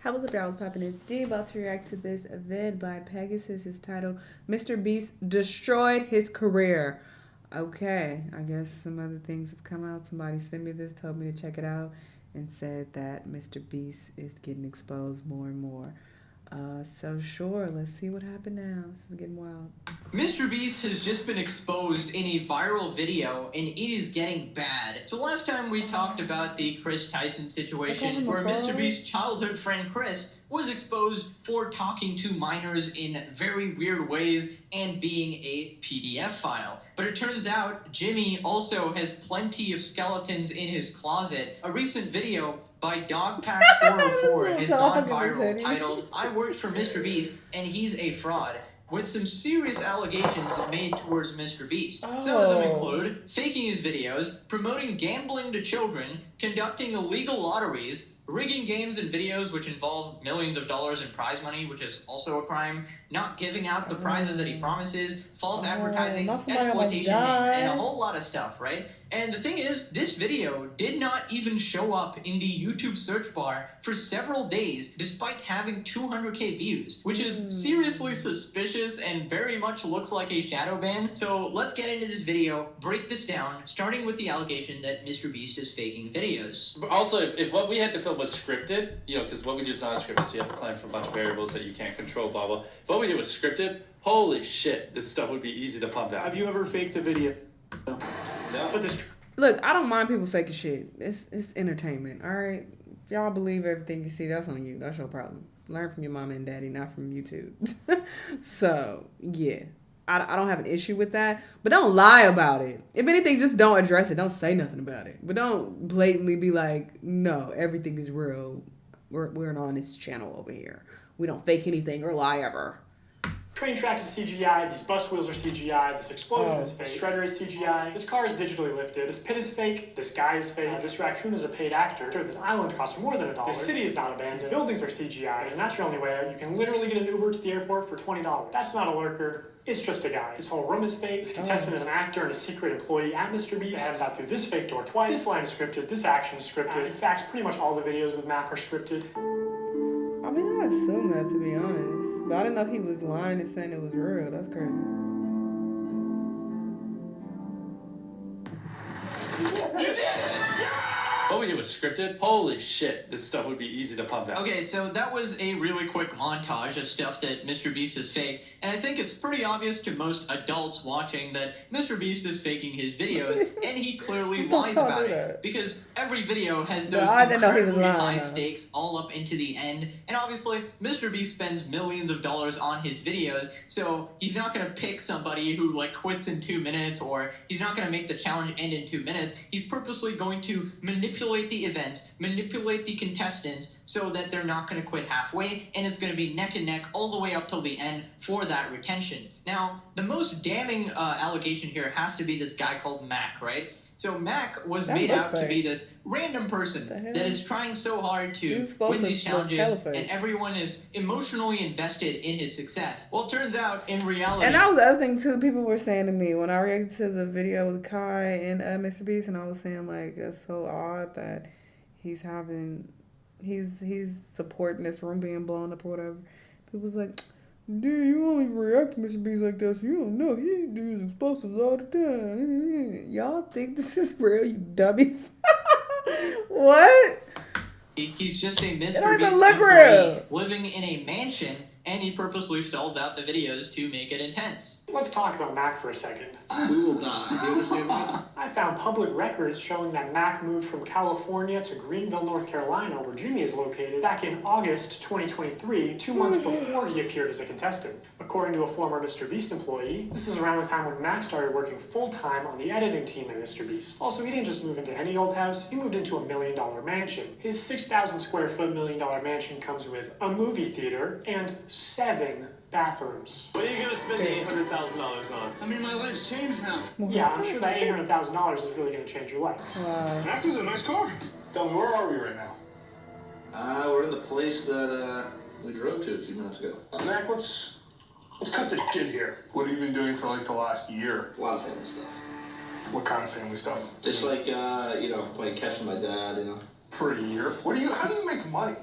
How was up, y'all? What's poppin'? It's D, about to react to this vid by Pegasus. It's titled MrBeast Destroyed His Career. Okay, I guess some other things have come out. Somebody sent me this, told me to check it out, and said that MrBeast is getting exposed more and more. So sure, let's see what happened now. This is getting wild. MrBeast has just been exposed in a viral video, and it is getting bad. So last time we talked about the Chris Tyson situation, where MrBeast's childhood friend Chris was exposed for talking to minors in very weird ways and being a PDF file. But it turns out Jimmy also has plenty of skeletons in his closet. A recent video by Dogpack404 has gone viral, titled "I worked for MrBeast and he's a fraud," with some serious allegations made towards MrBeast. Some of them include faking his videos, promoting gambling to children, conducting illegal lotteries, rigging games and videos which involve millions of dollars in prize money, which is also a crime, not giving out the prizes that he promises, false advertising, exploitation, and a whole lot of stuff, right? And the thing is, this video did not even show up in the YouTube search bar for several days, despite having 200K views, which is seriously suspicious and very much looks like a shadow ban. So let's get into this video, break this down, starting with the allegation that MrBeast is faking videos. But also, if what we had to film was scripted, because what we do is not scripted, so you have to plan for a bunch of variables that you can't control, blah, blah. If what we did was scripted, holy shit, this stuff would be easy to pump out. Have you ever faked a video? No. Look, I don't mind people faking shit. It's entertainment, all right? If y'all believe everything you see, that's on you. That's your problem. Learn from your mama and daddy, not from YouTube. So, yeah. I don't have an issue with that. But don't lie about it. If anything, just don't address it. Don't say nothing about it. But don't blatantly be like, no, everything is real. We're an honest channel over here. We don't fake anything or lie ever. Train track is CGI, these bus wheels are CGI, this explosion is fake, shredder is CGI, this car is digitally lifted, this pit is fake, this guy is fake, this raccoon is a paid actor, this island costs more than $1, this city is not abandoned, these buildings are CGI, and that's your only way out. You can literally get an Uber to the airport for $20. That's not a lurker. It's just a guy. This whole room is fake. This contestant is an actor and a secret employee at MrBeast. They have out through this fake door twice. This line is scripted. This action is scripted. In fact, pretty much all the videos with Mac are scripted. I mean, I assume that, to be honest. But I didn't know he was lying and saying it was real. That's crazy. What we did was scripted, holy shit, this stuff would be easy to pump out. Okay, so that was a really quick montage of stuff that MrBeast is fake, and I think it's pretty obvious to most adults watching that MrBeast is faking his videos, and he clearly lies about it, because every video has those incredibly high stakes all up into the end, and obviously MrBeast spends millions of dollars on his videos, so he's not going to pick somebody who quits in 2 minutes, or he's not going to make the challenge end in 2 minutes. He's purposely going to manipulate the events, manipulate the contestants so that they're not going to quit halfway, and it's going to be neck and neck all the way up till the end for that retention. Now, the most damning allegation here has to be this guy called Mac, right? So Mac was made out to be this random person that is trying so hard to win these challenges, and everyone is emotionally invested in his success. Well, it turns out, in reality... And that was the other thing, too, people were saying to me when I reacted to the video with Kai and MrBeast, and I was saying, that's so odd that he's supporting this room being blown up or whatever. People was like... Dude, you only react to MrBeast like that, so you don't know. He does explosives all the time. Y'all think this is real, you dummies? What? He's just a MrBeast employee living in a mansion, and he purposely stalls out the videos to make it intense. Let's talk about Mac for a second. We will die. Do you understand me? I found public records showing that Mac moved from California to Greenville, North Carolina, where Jimmy is located, back in August 2023, 2 months before he appeared as a contestant. According to a former MrBeast employee, this is around the time when Mac started working full-time on the editing team at MrBeast. Also, he didn't just move into any old house, he moved into a $1 million mansion. His 6,000 square foot $1 million mansion comes with a movie theater and 7 bathrooms. What are you going to spend $800,000 on? I mean, my life's changed now. Yeah, I'm sure that $800,000 is really going to change your life. Mac is a nice car. Tell me, where are we right now? We're in the place that we drove to a few minutes ago. Mac, let's cut the shit here. What have you been doing for the last year? A lot of family stuff. What kind of family stuff? Just catching my dad, For a year? How do you make money?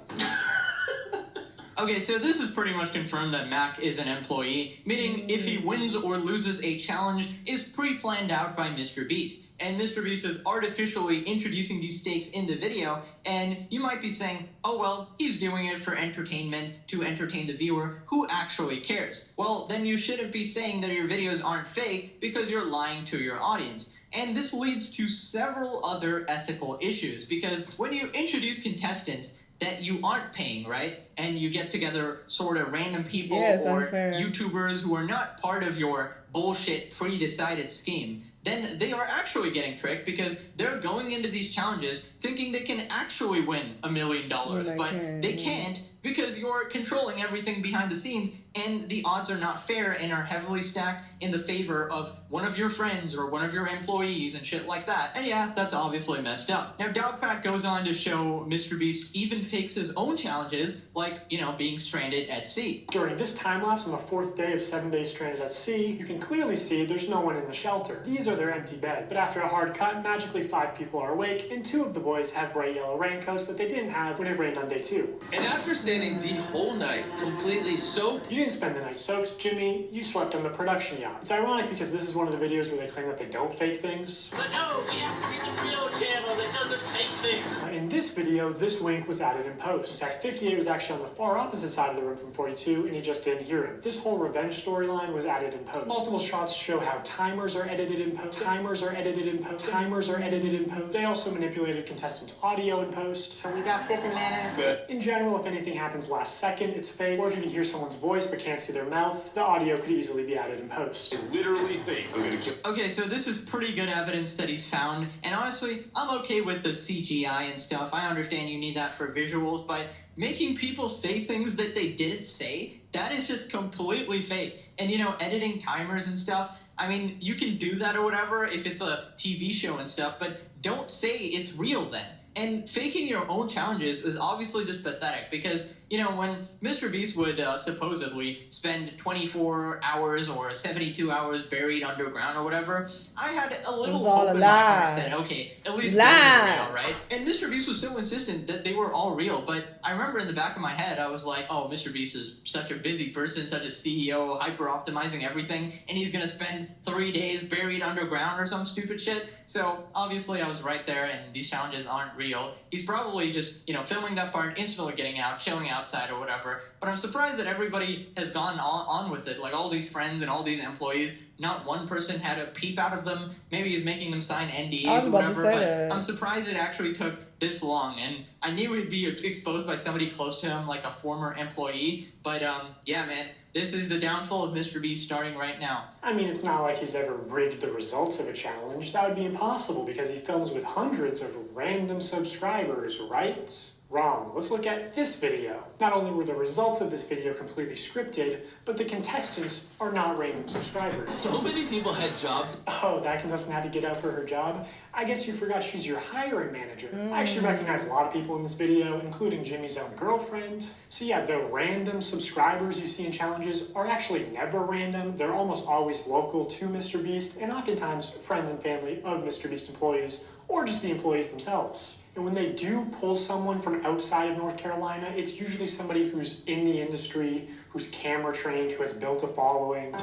Okay, so this is pretty much confirmed that Mac is an employee, meaning if he wins or loses a challenge is pre-planned out by MrBeast. And MrBeast is artificially introducing these stakes in the video, and you might be saying, oh well, he's doing it for entertainment, to entertain the viewer, who actually cares? Well, then you shouldn't be saying that your videos aren't fake because you're lying to your audience. And this leads to several other ethical issues, because when you introduce contestants that you aren't paying, right? And you get together sort of random people or unfair. YouTubers who are not part of your bullshit pre-decided scheme, then they are actually getting tricked because they're going into these challenges thinking they can actually win $1 million, but they can't because you're controlling everything behind the scenes, and the odds are not fair and are heavily stacked in the favor of one of your friends or one of your employees and shit like that. And yeah, that's obviously messed up. Now, Dogpack goes on to show MrBeast even fakes his own challenges, like, you know, being stranded at sea. During this time-lapse on the 4th day of 7 days stranded at sea, you can clearly see there's no one in the shelter. These are their empty beds. But after a hard cut, magically 5 people are awake, and 2 of the boys have bright yellow raincoats that they didn't have when it rained on day 2. And after standing the whole night completely soaked. You didn't spend the night soaked, Jimmy. You slept on the production yacht. It's ironic because this is one of the videos where they claim that they don't fake things. But no, we have to be the real channel that doesn't fake things. In this video, this wink was added in post. In fact, 58 was actually on the far opposite side of the room from 42, and he just didn't hear him. This whole revenge storyline was added in post. Multiple shots show how timers are edited in post. Timers are edited in post. Timers are edited in post. They also manipulated contestants' audio in post. We got 50 minutes. In general, if anything happens last second, it's fake. Or if you can hear someone's voice but can't see their mouth, the audio could easily be added in post. Literally fake. I'm gonna kill. Okay, so this is pretty good evidence that he's found, and honestly, I'm okay with the CGI and stuff. I understand you need that for visuals, but making people say things that they didn't say, that is just completely fake. And you know, editing timers and stuff, I mean, you can do that or whatever if it's a TV show and stuff, but don't say it's real then. And faking your own challenges is obviously just pathetic because, you know, when MrBeast would supposedly spend 24 hours or 72 hours buried underground or whatever, I had a little hope in my heart that, okay, at least those are real, right? And MrBeast was so insistent that they were all real, but I remember in the back of my head, I was like, oh, MrBeast is such a busy person, such a CEO, hyper-optimizing everything, and he's gonna spend 3 days buried underground or some stupid shit. So obviously I was right there, and these challenges aren't real. He's probably just, you know, filming that part, instantly getting out, chilling outside or whatever. But I'm surprised that everybody has gone on with it. Like all these friends and all these employees, not one person had a peep out of them. Maybe he's making them sign NDAs or whatever. But I'm surprised it actually took this long. And I knew he'd be exposed by somebody close to him, like a former employee. But yeah, man. This is the downfall of MrBeast starting right now. I mean, it's not like he's ever rigged the results of a challenge. That would be impossible because he films with hundreds of random subscribers, right? Wrong. Let's look at this video. Not only were the results of this video completely scripted, but the contestants are not random subscribers. So many people had jobs. Oh, that contestant had to get out for her job? I guess you forgot she's your hiring manager. I actually recognize a lot of people in this video, including Jimmy's own girlfriend. So yeah, the random subscribers you see in challenges are actually never random. They're almost always local to MrBeast, and oftentimes friends and family of MrBeast employees, or just the employees themselves. And when they do pull someone from outside of North Carolina, it's usually somebody who's in the industry, who's camera trained, who has built a following.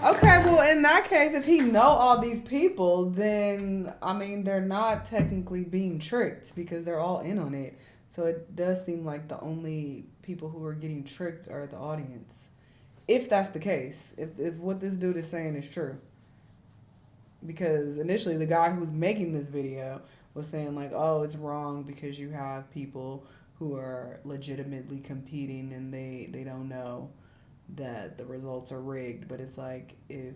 Okay, well, in that case, if he know all these people, then, I mean, they're not technically being tricked because they're all in on it. So it does seem like the only people who are getting tricked are the audience. If that's the case, if what this dude is saying is true. Because initially the guy who's making this video was saying like, oh, it's wrong because you have people who are legitimately competing and they don't know that the results are rigged. But it's like, if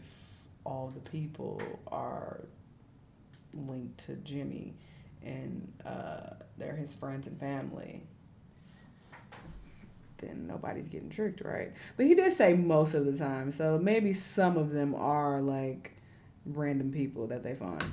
all the people are linked to Jimmy and they're his friends and family, then nobody's getting tricked, right? But he did say most of the time, so maybe some of them are like random people that they find.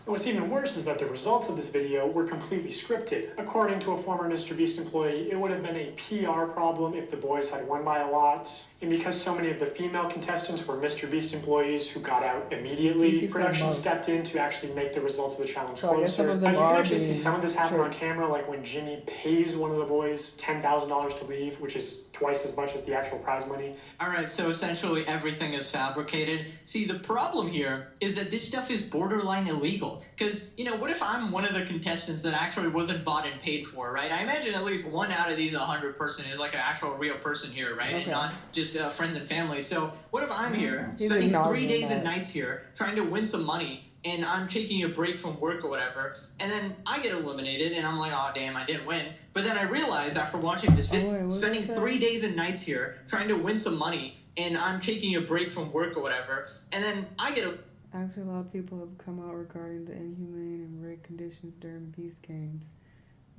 What's even worse is that the results of this video were completely scripted. According to a former MrBeast employee, it would have been a PR problem if the boys had won by a lot. And because so many of the female contestants were MrBeast employees who got out immediately, production stepped in to actually make the results of the challenge So I guess some closer. of them You can are actually see being some of this happen on tricked. camera, like when Jimmy pays one of the boys $10,000 to leave, which is twice as much as the actual prize money. Alright, so essentially everything is fabricated. See, the problem here is that this stuff is borderline illegal. Because, you know, what if I'm one of the contestants that actually wasn't bought and paid for, right? I imagine at least one out of these 100 person is like an actual real person here, right? Okay. And not just friends and family. So what if I'm here, He's spending 3 acknowledging days and that. nights here, trying to win some money, and I'm taking a break from work or whatever, and then I get eliminated, and I'm like, oh damn, I didn't win. But then I realize after watching this video, spending 3 days and nights here, trying to win some money, and I'm taking a break from work or whatever, and then I get a... Actually, a lot of people have come out regarding the inhumane and rigged conditions during Beast games.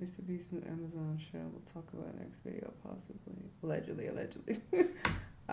MrBeast's new Amazon show. We'll talk about next video, possibly. Allegedly.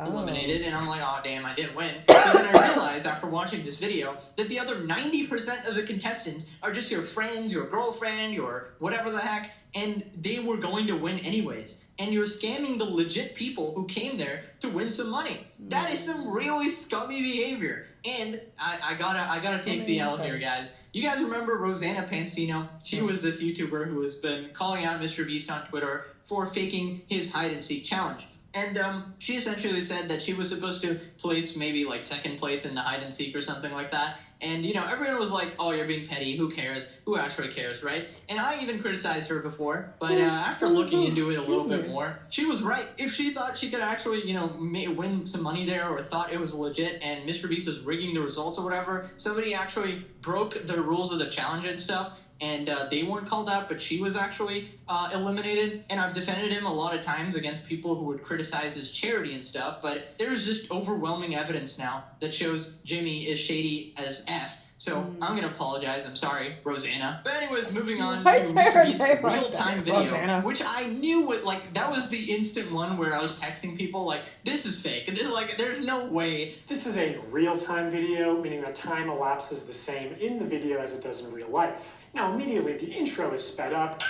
eliminated, and I'm like, oh damn, I didn't win. But then I realized after watching this video that the other 90% of the contestants are just your friends, your girlfriend, your whatever the heck, and they were going to win anyways. And you're scamming the legit people who came there to win some money. That is some really scummy behavior. And I gotta take the L here, guys. You guys remember Rosanna Pansino? She was this YouTuber who has been calling out MrBeast on Twitter for faking his hide and seek challenge. And she essentially said that she was supposed to place maybe like second place in the hide and seek or something like that. And, you know, everyone was like, oh, you're being petty. Who cares? Who actually cares, right? And I even criticized her before. But after looking into it a little bit more, she was right. If she thought she could actually, you know, win some money there or thought it was legit and MrBeast was rigging the results or whatever, somebody actually broke the rules of the challenge and stuff, and they weren't called out, but she was actually eliminated. And I've defended him a lot of times against people who would criticize his charity and stuff, but there's just overwhelming evidence now that shows Jimmy is shady as F. So I'm going to apologize. I'm sorry, Rosanna. But anyways, moving on to MrBeast's real-time video, Rosanna. Which I knew would, like, that was the instant one where I was texting people, like, this is fake. This is, like, there's no way. This is a real-time video, meaning that time elapses the same in the video as it does in real life. Now, immediately, the intro is sped up,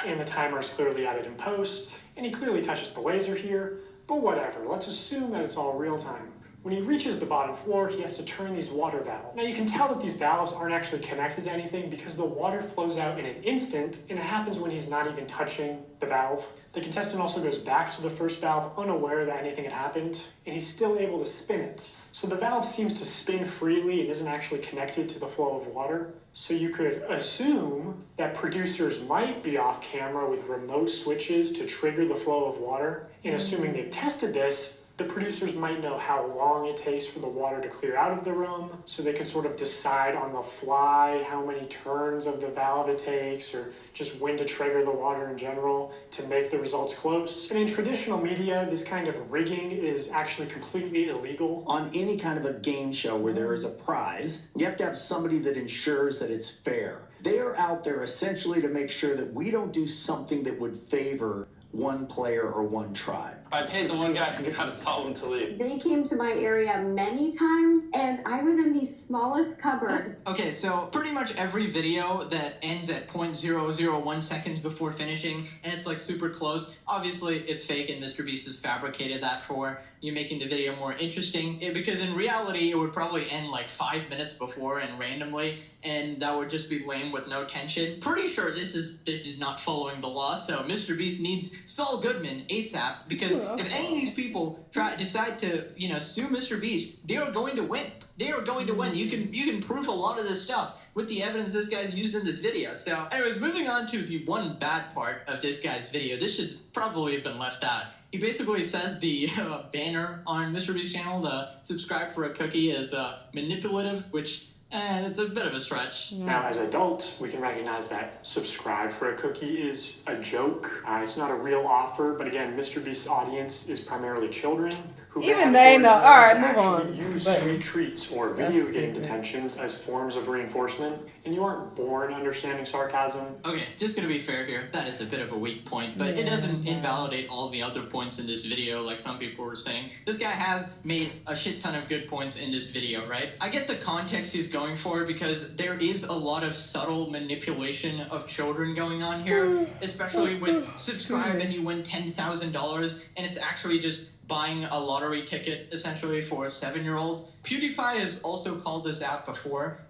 and the timer is clearly added in post, and he clearly touches the laser here, but whatever, let's assume that it's all real-time. When he reaches the bottom floor, he has to turn these water valves. Now, you can tell that these valves aren't actually connected to anything because the water flows out in an instant, and it happens when he's not even touching the valve. The contestant also goes back to the first valve, unaware that anything had happened, and he's still able to spin it. So the valve seems to spin freely and isn't actually connected to the flow of water. So you could assume that producers might be off camera with remote switches to trigger the flow of water. And assuming they've tested this, the producers might know how long it takes for the water to clear out of the room, so they can sort of decide on the fly how many turns of the valve it takes, or just when to trigger the water in general to make the results close. And in traditional media, this kind of rigging is actually completely illegal. On any kind of a game show where there is a prize, you have to have somebody that ensures that it's fair. They are out there essentially to make sure that we don't do something that would favor one player or one tribe. I paid the one guy who got us all to leave. They came to my area many times, and I was in the smallest cupboard. Okay, so pretty much every video that ends at 0.001 seconds before finishing, and it's like super close, obviously it's fake and MrBeast has fabricated that for you, making the video more interesting, because in reality it would probably end like 5 minutes before and randomly, and that would just be lame with no tension. Pretty sure this is not following the law, so MrBeast needs Saul Goodman ASAP, because if any of these people decide to, you know, sue MrBeast, they are going to win. They are going to win. You can prove a lot of this stuff with the evidence this guy's used in this video. So anyways, moving on to the one bad part of this guy's video. This should probably have been left out. He basically says the banner on MrBeast's channel, the subscribe for a cookie, is manipulative, which it's a bit of a stretch. Now, as adults, we can recognize that subscribe for a cookie is a joke. It's not a real offer, but again, MrBeast's audience is primarily children. who Even they know. All right, move actually on. use But sweet treats or video game detentions as forms of reinforcement, and you aren't born understanding sarcasm. Okay, just gonna be fair here, that is a bit of a weak point, but it doesn't invalidate all the other points in this video like some people were saying. This guy has made a shit ton of good points in this video, right? I get the context he's going for because there is a lot of subtle manipulation of children going on here, especially with subscribe and you win $10,000 and it's actually just buying a lottery ticket essentially for 7-year-olds. PewDiePie has also called this out before.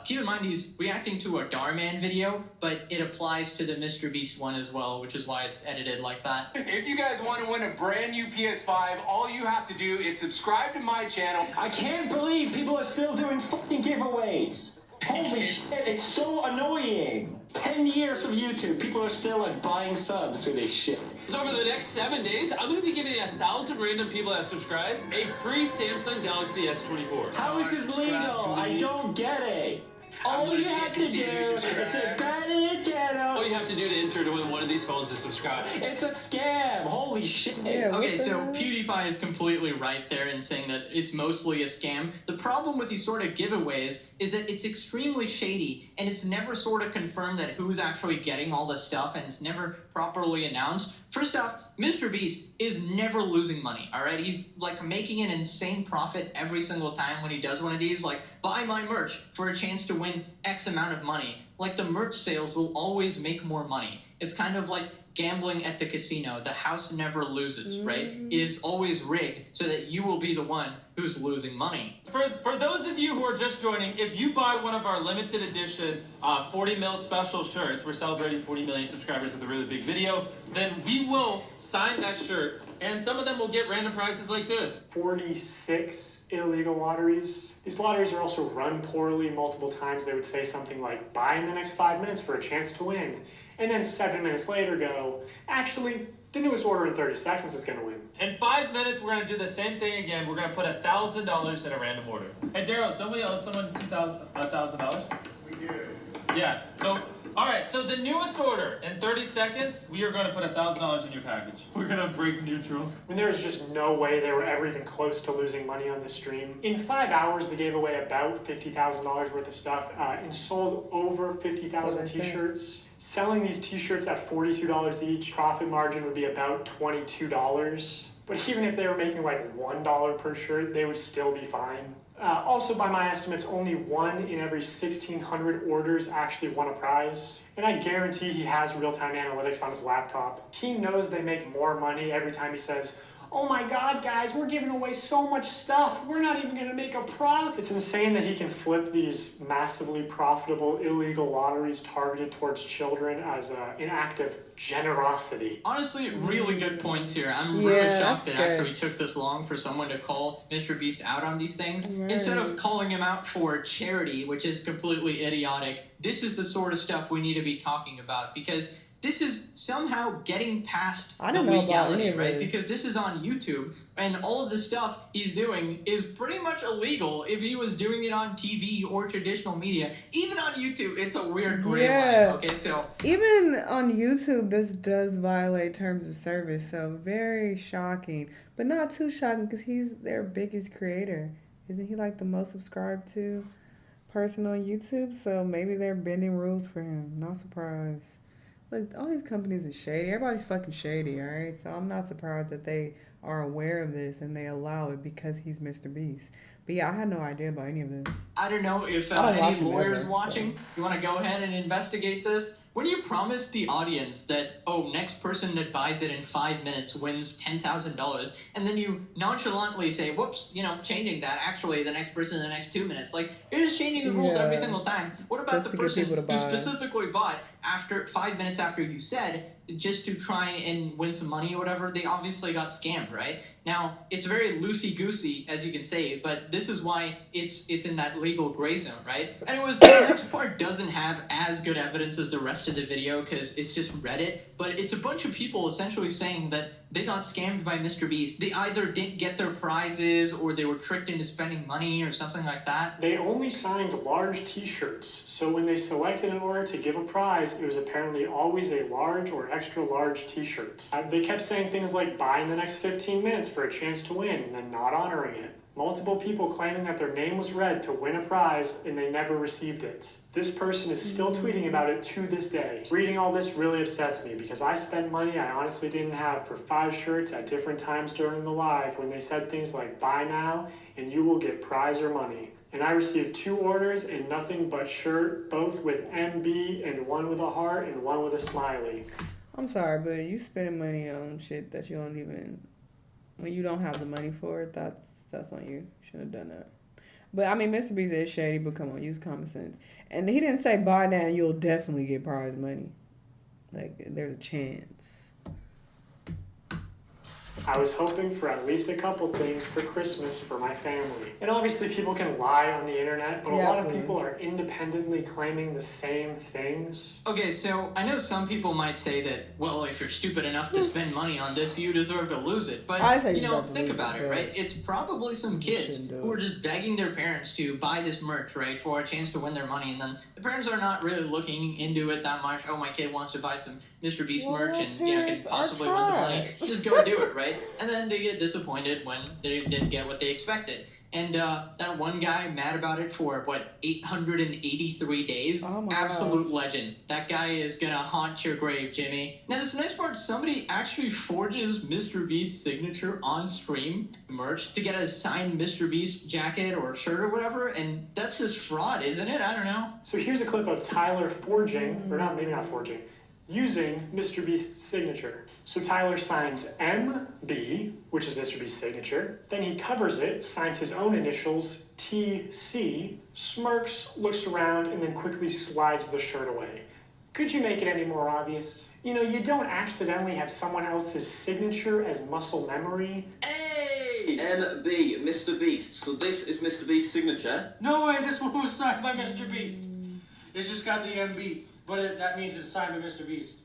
Keep in mind he's reacting to a Darman video, but it applies to the MrBeast one as well, which is why it's edited like that. If you guys want to win a brand new PS5, all you have to do is subscribe to my channel. I can't believe people are still doing fucking giveaways. Holy shit, it's so annoying. 10 years of YouTube, people are still like buying subs for this shit. So over the next 7 days, I'm going to be giving 1,000 random people that subscribe a free Samsung Galaxy S24. How is this legal? I don't get it. All you have to do is subscribe to the channel. All you have to do to enter to win one of these phones is subscribe. It's a scam. Holy shit. Okay, so PewDiePie is completely right there in saying that it's mostly a scam. The problem with these sort of giveaways is that it's extremely shady and it's never sort of confirmed that who's actually getting all the stuff and it's never properly announced. First off, MrBeast is never losing money, all right? He's like making an insane profit every single time when he does one of these, like buy my merch for a chance to win X amount of money. Like the merch sales will always make more money. It's kind of like gambling at the casino. The house never loses, right? It is always rigged so that you will be the one who's losing money. For those of you who are just joining, if you buy one of our limited edition 40 mil special shirts, we're celebrating 40 million subscribers with a really big video, then we will sign that shirt, and some of them will get random prizes like this. 46 illegal lotteries. These lotteries are also run poorly multiple times. They would say something like, buy in the next 5 minutes for a chance to win. And then 7 minutes later go, actually, the newest order in 30 seconds is going to win. In 5 minutes, we're going to do the same thing again. We're going to put $1,000 in a random order. Hey, Daryl, don't we owe someone $1,000? We do. Yeah. So, all right. So the newest order in 30 seconds, we are going to put $1,000 in your package. We're going to break neutral. I mean, there's just no way they were ever even close to losing money on this stream. In 5 hours, they gave away about $50,000 worth of stuff and sold over 50,000 t-shirts. Selling these t-shirts at $42 each, profit margin would be about $22. But even if they were making like $1 per shirt, they would still be fine. Also, by my estimates, only 1 in every 1,600 orders actually won a prize. And I guarantee he has real-time analytics on his laptop. He knows they make more money every time he says, oh my god, guys, we're giving away so much stuff. We're not even going to make a profit. It's insane that he can flip these massively profitable illegal lotteries targeted towards children as an act of generosity. Honestly, really good points here. I'm really shocked that it actually took this long for someone to call MrBeast out on these things. Instead of calling him out for charity, which is completely idiotic, this is the sort of stuff we need to be talking about because this is somehow getting past the legality, right? Because this is on YouTube, and all of the stuff he's doing is pretty much illegal if he was doing it on TV or traditional media. Even on YouTube, it's a weird gray line. Okay, so even on YouTube, this does violate terms of service. So very shocking, but not too shocking because he's their biggest creator. Isn't he like the most subscribed to person on YouTube? So maybe they're bending rules for him. Not surprised. Look, all these companies are shady. Everybody's fucking shady, all right? So I'm not surprised that they are aware of this and they allow it because he's MrBeast. But yeah, I had no idea about any of this. I don't know if any lawyers watching, you want to go ahead and investigate this? When you promise the audience that, oh, next person that buys it in 5 minutes wins $10,000, and then you nonchalantly say, whoops, you know, changing that, actually the next person in the next 2 minutes. Like, you're just changing the rules every single time. What about the person who specifically bought after 5 minutes after you said, just to try and win some money or whatever? They obviously got scammed, right? Now, it's very loosey-goosey, as you can say, but this is why it's in that legal gray zone, right? And the next part doesn't have as good evidence as the rest rest of the video because it's just Reddit, but it's a bunch of people essentially saying that they got scammed by MrBeast. They either didn't get their prizes or they were tricked into spending money or something like that. They only signed large t-shirts, so when they selected an order to give a prize, it was apparently always a large or extra large t-shirt. They kept saying things like, buy in the next 15 minutes for a chance to win, and then not honoring it. Multiple people claiming that their name was read to win a prize and they never received it. This person is still tweeting about it to this day. Reading all this really upsets me because I spent money I honestly didn't have for 5 shirts at different times during the live when they said things like buy now and you will get prize or money. And I received 2 orders and nothing but shirt, both with MB and one with a heart and one with a smiley. I'm sorry, but you spending money on shit that you don't even, when you don't have the money for it, that's on you. Shouldn't have done that. But I mean, MrBeast is shady, but come on, use common sense. And he didn't say buy now and you'll definitely get prize money. Like, there's a chance. I was hoping for at least a couple things for Christmas for my family. And obviously people can lie on the internet, but a lot of people are independently claiming the same things. Okay, so I know some people might say that, well, if you're stupid enough to spend money on this, you deserve to lose it. But, you know, think about it, right? It's probably some kids who are just begging their parents to buy this merch, right, for a chance to win their money. And then the parents are not really looking into it that much. Oh, my kid wants to buy some MrBeast merch and, you know, can possibly win some money. Just go do it, right? And then they get disappointed when they didn't get what they expected. And that one guy mad about it for, 883 days? Absolute legend. That guy is gonna haunt your grave, Jimmy. Now this next part, somebody actually forges MrBeast's signature on stream merch to get a signed MrBeast jacket or shirt or whatever, and that's just fraud, isn't it? I don't know. So here's a clip of Tyler forging, or not, maybe not forging, using MrBeast's signature. So Tyler signs MB, which is MrBeast's signature. Then he covers it, signs his own initials, TC, smirks, looks around, and then quickly slides the shirt away. Could you make it any more obvious? You know, you don't accidentally have someone else's signature as muscle memory. Hey! MB, MrBeast. So this is MrBeast's signature? No way, this one was signed by MrBeast. It's just got the MB, but that means it's signed by MrBeast.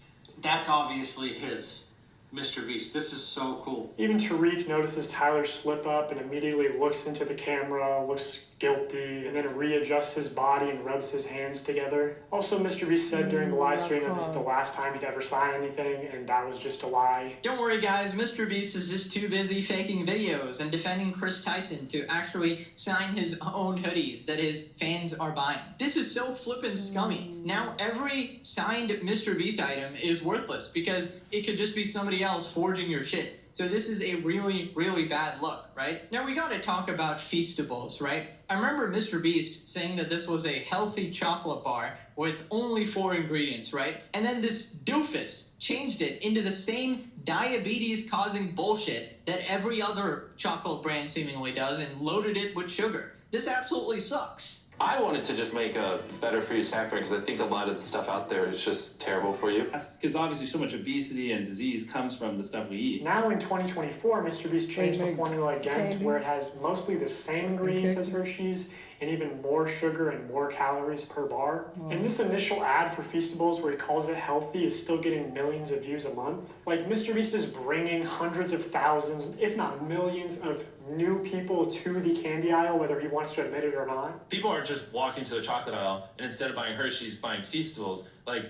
That's obviously his. MrBeast. This is so cool. Even Tariq notices Tyler slip up and immediately looks into the camera, looks guilty, and then readjusts his body and rubs his hands together. Also, MrBeast said during the live stream that this is the last time he'd ever sign anything, and that was just a lie. Don't worry, guys. MrBeast is just too busy faking videos and defending Chris Tyson to actually sign his own hoodies that his fans are buying. This is so flippin' scummy. Now, every signed MrBeast item is worthless because it could just be somebody else forging your shit. So this is a really, really bad look, right? Now we gotta talk about Feastables, right? I remember MrBeast saying that this was a healthy chocolate bar with only 4 ingredients, right? And then this doofus changed it into the same diabetes-causing bullshit that every other chocolate brand seemingly does and loaded it with sugar. This absolutely sucks. I wanted to just make a better for you snack bar because I think a lot of the stuff out there is just terrible for you. Because obviously so much obesity and disease comes from the stuff we eat. Now in 2024, MrBeast changed the formula again to where it has mostly the same ingredients as Hershey's and even more sugar and more calories per bar. And this initial ad for Feastables where he calls it healthy is still getting millions of views a month. Like, MrBeast is bringing hundreds of thousands, if not millions, of new people to the candy aisle, whether he wants to admit it or not. People aren't just walking to the chocolate aisle and instead of buying Hershey's, buying Feastables. Like,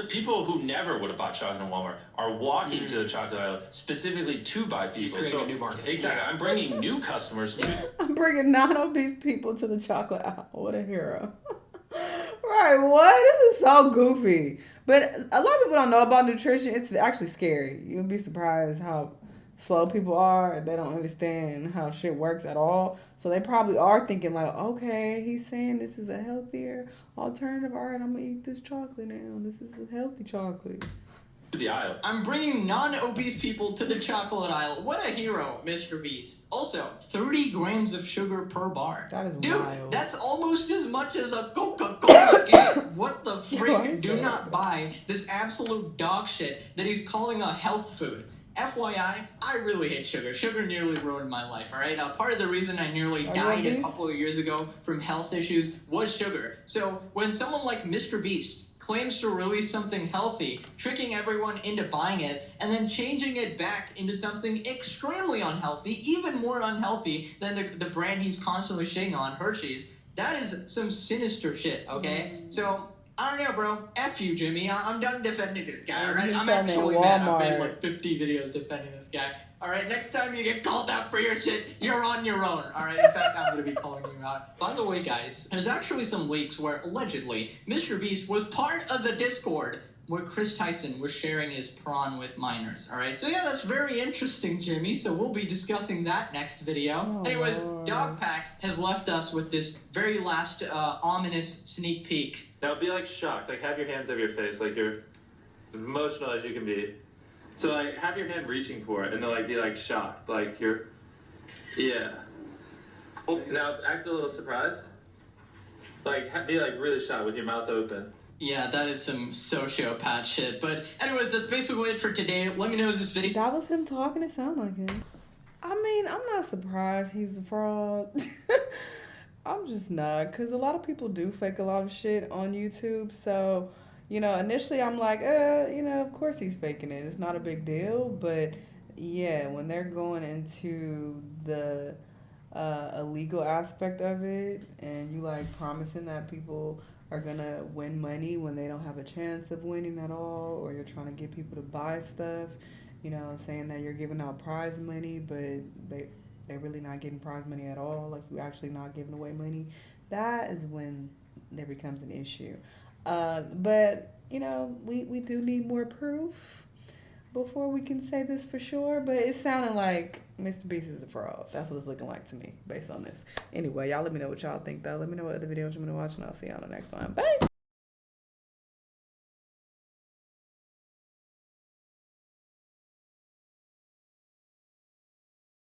people who never would have bought chocolate in Walmart are walking to the chocolate aisle specifically to buy Feastables. So a new market. Exactly. I'm bringing new customers to... I'm bringing non-obese people to the chocolate aisle. What a hero. Right, what? This is so goofy. But a lot of people don't know about nutrition. It's actually scary. You'll be surprised how slow people are. They don't understand how shit works at all. So they probably are thinking like, okay, he's saying this is a healthier alternative. All right, I'm going to eat this chocolate now. This is a healthy chocolate. The aisle. I'm bringing non-obese people to the chocolate aisle. What a hero, MrBeast. Also, 30 grams of sugar per bar. That is Dude, wild. that's almost as much as a Coca-Cola can. What the frick? Do not buy this absolute dog shit that he's calling a health food. FYI, I really hate sugar. Sugar nearly ruined my life, all right? Part of the reason I nearly died a couple of years ago from health issues was sugar. So when someone like MrBeast claims to release something healthy, tricking everyone into buying it, and then changing it back into something extremely unhealthy, even more unhealthy than the brand he's constantly shitting on, Hershey's. That is some sinister shit, okay? So, I don't know, bro. F you, Jimmy. I'm done defending this guy, alright? I'm actually mad. I've made like 50 videos defending this guy. Alright, next time you get called out for your shit, you're on your own. Alright, in fact, I'm gonna be calling you out. By the way, guys, there's actually some leaks where allegedly MrBeast was part of the Discord where Chris Tyson was sharing his prawn with minors. Alright, so yeah, that's very interesting, Jimmy. So we'll be discussing that next video. Anyways, Dogpack has left us with this very last ominous sneak peek. Now be like shocked, like have your hands over your face, like you're emotional as you can be. So like have your hand reaching for it and then like be like shocked, like you're, yeah. Now act a little surprised. Like be like really shocked with your mouth open. Yeah, that is some sociopath shit. But anyways, that's basically it for today. Let me know if this video... That was him talking. It sounded like him. I mean, I'm not surprised he's a fraud. I'm just not, because a lot of people do fake a lot of shit on YouTube. So, you know, initially I'm like, you know, of course he's faking it. It's not a big deal. But, yeah, when they're going into the illegal aspect of it and you, like, promising that people are going to win money when they don't have a chance of winning at all, or you're trying to get people to buy stuff, you know, saying that you're giving out prize money, but they're really not getting prize money at all, like you actually not giving away money, that is when there becomes an issue. But, you know, we do need more proof before we can say this for sure, but it sounded like MrBeast is a fraud. That's what it's looking like to me based on this. Anyway, y'all let me know what y'all think, though. Let me know what other videos you want to watch, and I'll see y'all on the next one. Bye!